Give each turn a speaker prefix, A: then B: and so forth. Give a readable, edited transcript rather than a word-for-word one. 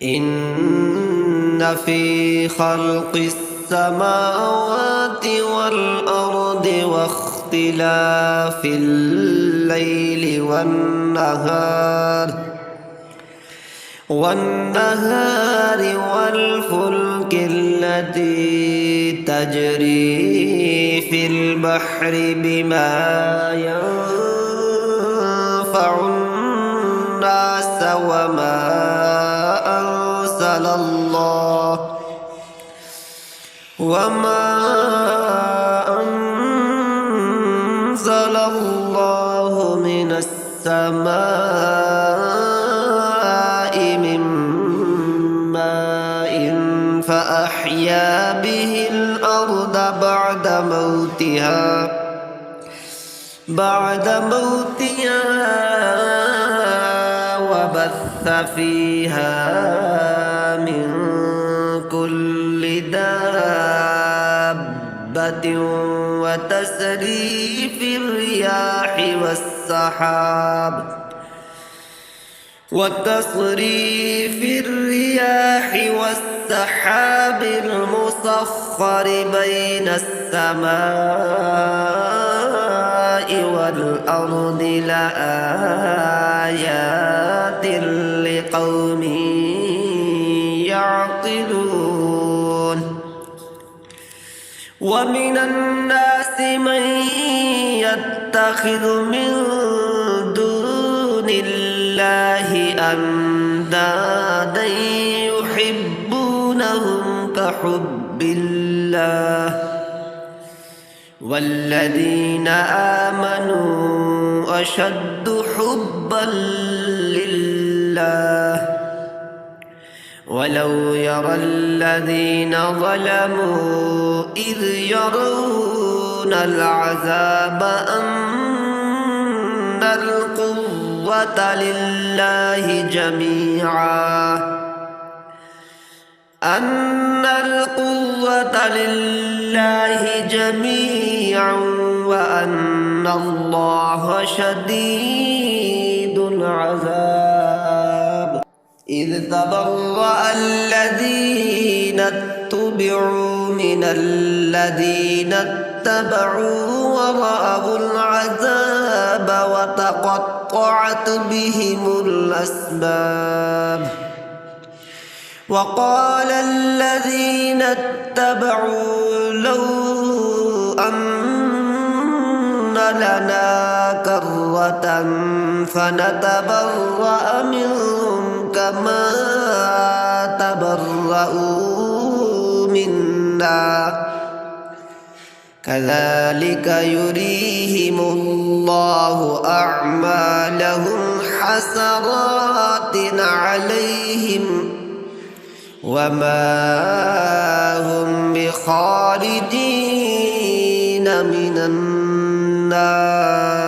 A: إن في خلق السماوات والأرض واختلاف الليل والنهار والفلك التي تجري في البحر بما ينفع الناس وما أنزل الله من السماء من ماء فأحيا به الأرض بعد موتها وبث فيها من كل دابة وتصريف الرياح والسحاب المسخر بين السماء والأرض لآيات لقوم يعقلون ومن الناس من يتخذ من دون الله أندادا يحبونهم كحب الله والذين آمنوا أشد حبا لله ولو يرى الذين ظلموا إذ يرون العذاب أن القوة لله جميعا وأن الله شديد العذاب إذ تبرأ الذين اتبعوا من الذين اتبعوا ورأوا العذاب وتقطعت بهم الأسباب وقال الذين اتبعوا لو أن لنا كرة فنتبرأ منهم كما تبرأوا منا كذلك يريهم الله أعمالهم حسرات عليهم وما هم بخالدين من النار